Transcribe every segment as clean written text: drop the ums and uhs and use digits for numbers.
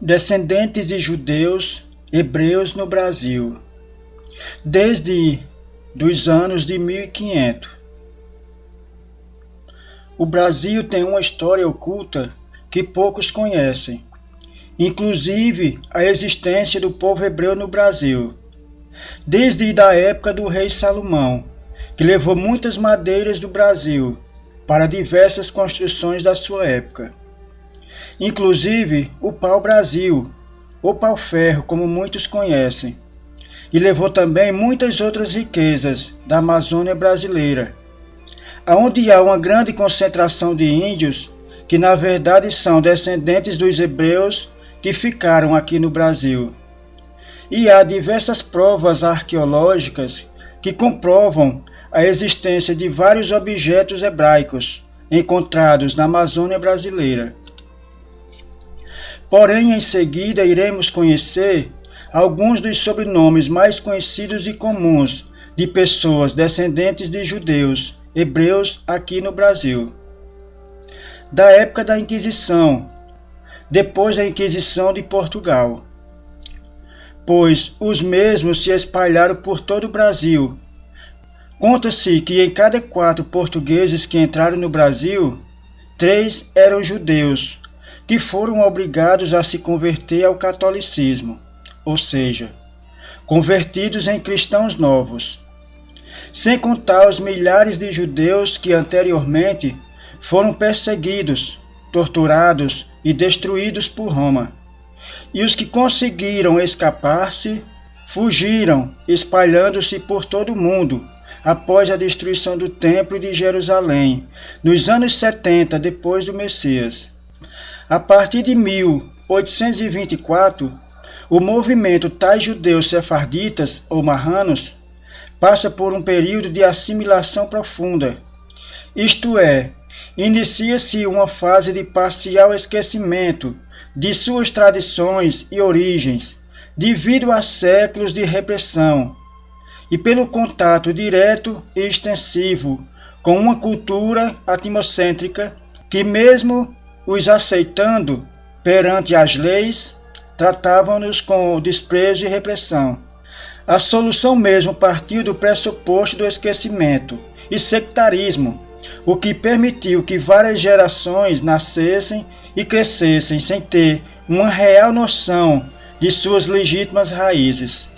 Descendentes de judeus, hebreus no Brasil, desde dos anos de 1500. O Brasil tem uma história oculta que poucos conhecem, inclusive a existência do povo hebreu no Brasil, desde a época do rei Salomão, que levou muitas madeiras do Brasil para diversas construções da sua época. Inclusive o pau-brasil, ou pau-ferro, como muitos conhecem, e levou também muitas outras riquezas da Amazônia brasileira, onde há uma grande concentração de índios, que na verdade são descendentes dos hebreus que ficaram aqui no Brasil. E há diversas provas arqueológicas que comprovam a existência de vários objetos hebraicos encontrados na Amazônia brasileira. Porém, em seguida iremos conhecer alguns dos sobrenomes mais conhecidos e comuns de pessoas descendentes de judeus, hebreus aqui no Brasil. Da época da Inquisição, depois da Inquisição de Portugal, pois os mesmos se espalharam por todo o Brasil. Conta-se que em cada 4 portugueses que entraram no Brasil, 3 eram judeus, que foram obrigados a se converter ao catolicismo, ou seja, convertidos em cristãos novos. Sem contar os milhares de judeus que anteriormente foram perseguidos, torturados e destruídos por Roma. E os que conseguiram escapar-se, fugiram, espalhando-se por todo o mundo, após a destruição do Templo de Jerusalém, nos anos 70 depois do Messias. A partir de 1824, o movimento tais judeus sefarditas ou marranos passa por um período de assimilação profunda. Isto é, inicia-se uma fase de parcial esquecimento de suas tradições e origens, devido a séculos de repressão, e pelo contato direto e extensivo com uma cultura atmocêntrica que, mesmo os aceitando perante as leis, tratavam-nos com desprezo e repressão. A solução mesmo partiu do pressuposto do esquecimento e sectarismo, o que permitiu que várias gerações nascessem e crescessem sem ter uma real noção de suas legítimas raízes.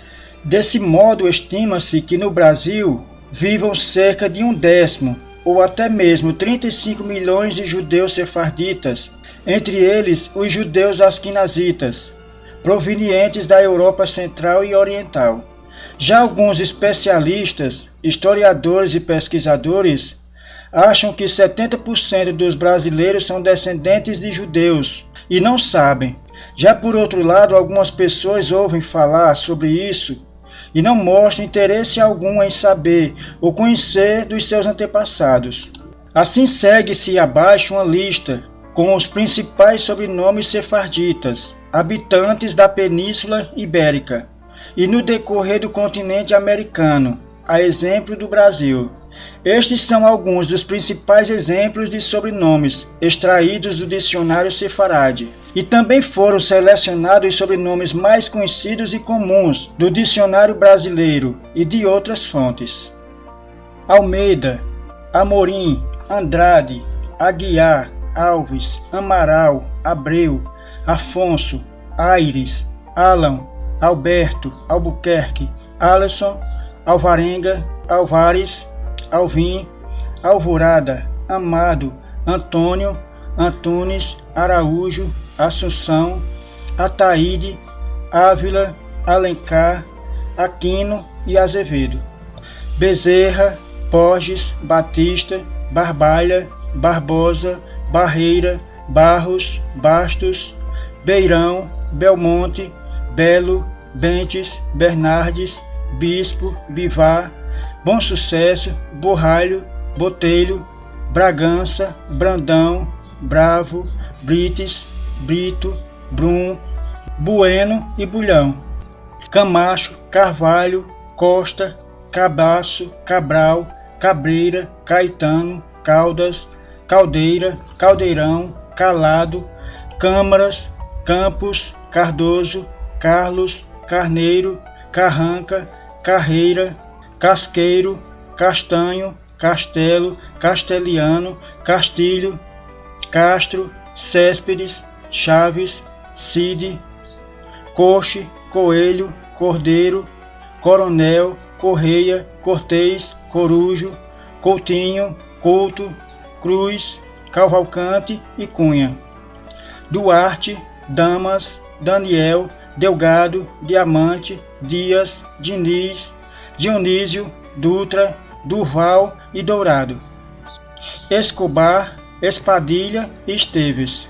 Desse modo, estima-se que no Brasil vivam cerca de 1/10, ou até mesmo 35 milhões de judeus sefarditas, entre eles os judeus asquinazitas, provenientes da Europa Central e Oriental. Já alguns especialistas, historiadores e pesquisadores acham que 70% dos brasileiros são descendentes de judeus e não sabem. Já por outro lado, algumas pessoas ouvem falar sobre isso e não mostram interesse algum em saber ou conhecer dos seus antepassados. Assim segue-se abaixo uma lista com os principais sobrenomes sefarditas, habitantes da Península Ibérica e no decorrer do continente americano, a exemplo do Brasil. Estes são alguns dos principais exemplos de sobrenomes extraídos do dicionário Sefarade, e também foram selecionados os sobrenomes mais conhecidos e comuns do dicionário brasileiro e de outras fontes. Almeida, Amorim, Andrade, Aguiar, Alves, Amaral, Abreu, Afonso, Aires, Alan, Alberto, Albuquerque, Alisson, Alvarenga, Alvares, Alvim, Alvorada, Amado, Antônio, Antunes, Araújo, Assunção, Ataíde, Ávila, Alencar, Aquino e Azevedo, Bezerra, Borges, Batista, Barbalha, Barbosa, Barreira, Barros, Bastos, Beirão, Belmonte, Belo, Bentes, Bernardes, Bispo, Bivar, Bom Sucesso, Borralho, Botelho, Bragança, Brandão, Bravo, Brites, Brito, Brum, Bueno e Bulhão, Camacho, Carvalho, Costa, Cabaço, Cabral, Cabreira, Caetano, Caldas, Caldeira, Caldeirão, Calado, Câmaras, Campos, Cardoso, Carlos, Carneiro, Carranca, Carreira, Casqueiro, Castanho, Castelo, Castelhano, Castilho, Castro, Céspedes, Chaves, Cide, Coche, Coelho, Cordeiro, Coronel, Correia, Cortês, Corujo, Coutinho, Couto, Cruz, Cavalcante e Cunha, Duarte, Damas, Daniel, Delgado, Diamante, Dias, Diniz, Dionísio, Dutra, Durval e Dourado, Escobar, Espadilha e Esteves,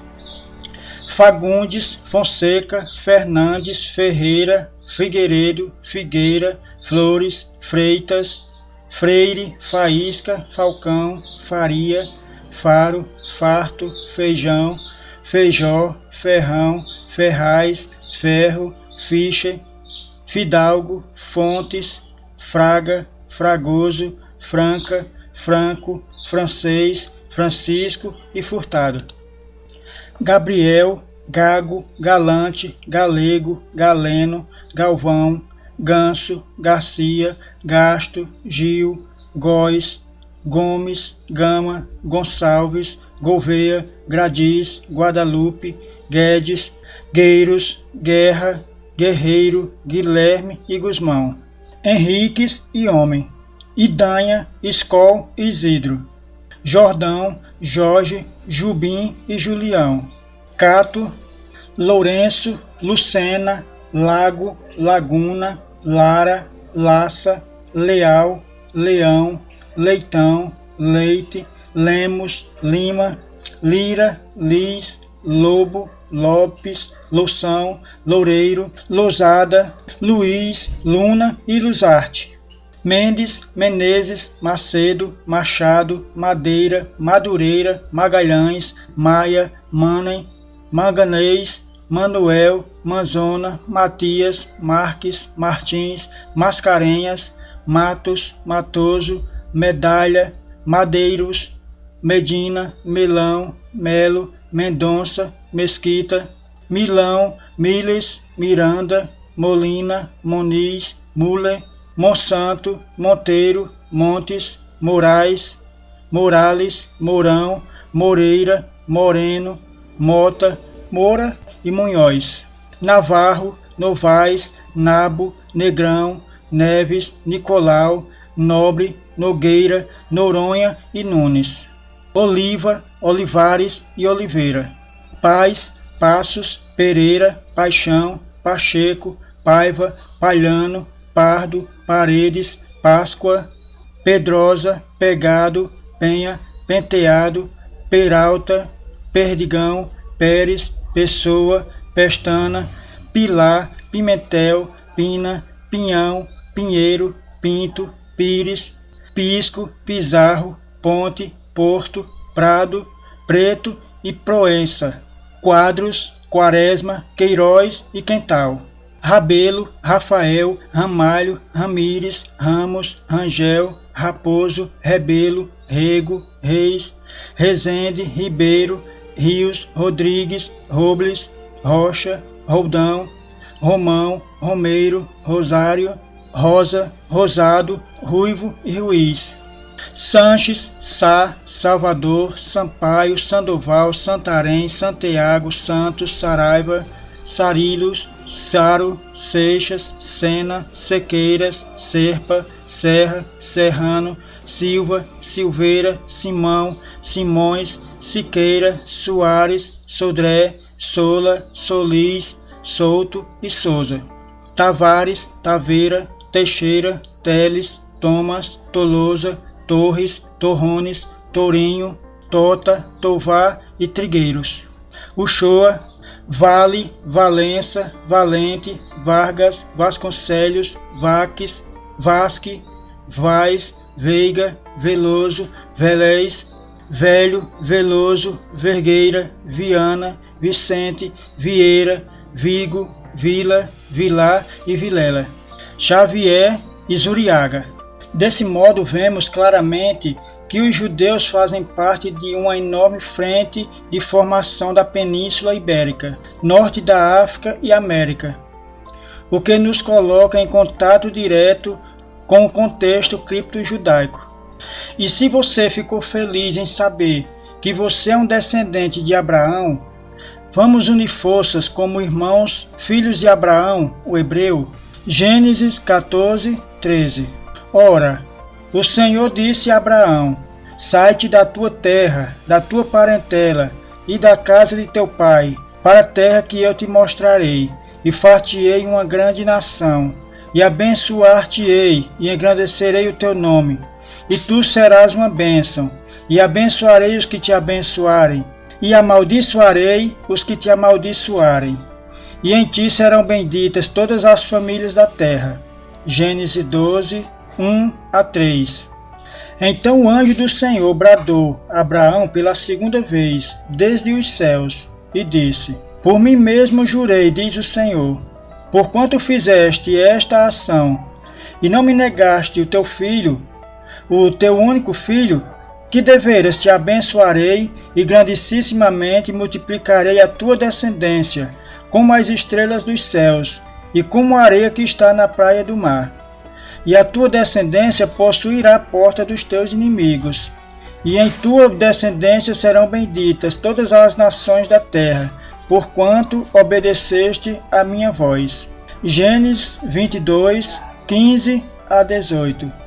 Fagundes, Fonseca, Fernandes, Ferreira, Figueiredo, Figueira, Flores, Freitas, Freire, Faísca, Falcão, Faria, Faro, Farto, Feijão, Feijó, Ferrão, Ferraz, Ferro, Fischer, Fidalgo, Fontes, Fraga, Fragoso, Franca, Franco, Francês, Francisco e Furtado, Gabriel, Gago, Galante, Galego, Galeno, Galvão, Ganso, Garcia, Gasto, Gil, Góes, Gomes, Gama, Gonçalves, Gouveia, Gradiz, Guadalupe, Guedes, Gueiros, Guerra, Guerreiro, Guilherme e Guzmão, Henriques e Homem, Idanha, Escol e Isidro, Jordão, Jorge, Jubim e Julião, Cato, Lourenço, Lucena, Lago, Laguna, Lara, Laça, Leal, Leão, Leitão, Leite, Lemos, Lima, Lira, Lis, Lobo, Lopes, Loção, Loureiro, Lousada, Luiz, Luna e Luzarte, Mendes, Menezes, Macedo, Machado, Madeira, Madureira, Magalhães, Maia, Manem, Manganês, Manuel, Manzona, Matias, Marques, Martins, Mascarenhas, Matos, Matoso, Medalha, Madeiros, Medina, Melão, Melo, Mendonça, Mesquita, Milão, Miles, Miranda, Molina, Moniz, Muller, Monsanto, Monteiro, Montes, Moraes, Morales, Mourão, Moreira, Moreno, Mota, Moura e Munhoz, Navarro, Novaes, Nabo, Negrão, Neves, Nicolau, Nobre, Nogueira, Noronha e Nunes, Oliva, Olivares e Oliveira, Paz, Passos, Pereira, Paixão, Pacheco, Paiva, Palhano, Pardo, Paredes, Páscoa, Pedrosa, Pegado, Penha, Penteado, Peralta, Perdigão, Pérez, Pessoa, Pestana, Pilar, Pimentel, Pina, Pinhão, Pinheiro, Pinto, Pires, Pisco, Pizarro, Ponte, Porto, Prado, Preto e Proença, Quadros, Quaresma, Queiroz e Quental, Rabelo, Rafael, Ramalho, Ramires, Ramos, Rangel, Raposo, Rebelo, Rego, Reis, Rezende, Ribeiro, Rios, Rodrigues, Robles, Rocha, Roldão, Romão, Romeiro, Rosário, Rosa, Rosado, Ruivo e Ruiz, Sanches, Sá, Salvador, Sampaio, Sandoval, Santarém, Santiago, Santos, Saraiva, Sarilhos, Saro, Seixas, Sena, Sequeiras, Serpa, Serra, Serrano, Silva, Silveira, Simão, Simões, Siqueira, Soares, Sodré, Sola, Solis, Souto e Souza, Tavares, Taveira, Teixeira, Teles, Thomas, Tolosa, Torres, Torrones, Tourinho, Tota, Tovar e Trigueiros, Uchoa, Vale, Valença, Valente, Vargas, Vasconcelos, Vaques, Vasque, Vaz, Veiga, Veloso, Velez, Velho, Veloso, Vergueira, Viana, Vicente, Vieira, Vigo, Vila, Vilar e Vilela, Xavier e Zuriaga. Desse modo, vemos claramente que os judeus fazem parte de uma enorme frente de formação da Península Ibérica, norte da África e América, o que nos coloca em contato direto com o contexto cripto-judaico. E se você ficou feliz em saber que você é um descendente de Abraão, vamos unir forças como irmãos, filhos de Abraão, o hebreu. Gênesis 14, 13. Ora, o Senhor disse a Abraão: sai-te da tua terra, da tua parentela e da casa de teu pai, para a terra que eu te mostrarei, e far-te-ei uma grande nação, e abençoar-te-ei, e engrandecerei o teu nome, e tu serás uma bênção, e abençoarei os que te abençoarem, e amaldiçoarei os que te amaldiçoarem, e em ti serão benditas todas as famílias da terra. Gênesis 12, 1 a 3. Então o anjo do Senhor bradou a Abraão pela segunda vez, desde os céus, e disse: por mim mesmo jurei, diz o Senhor, porquanto fizeste esta ação, e não me negaste o teu filho, o teu único filho, que deveras te abençoarei, e grandissimamente multiplicarei a tua descendência, como as estrelas dos céus, e como a areia que está na praia do mar. E a tua descendência possuirá a porta dos teus inimigos, e em tua descendência serão benditas todas as nações da terra, porquanto obedeceste a minha voz. Gênesis 22, 15 a 18.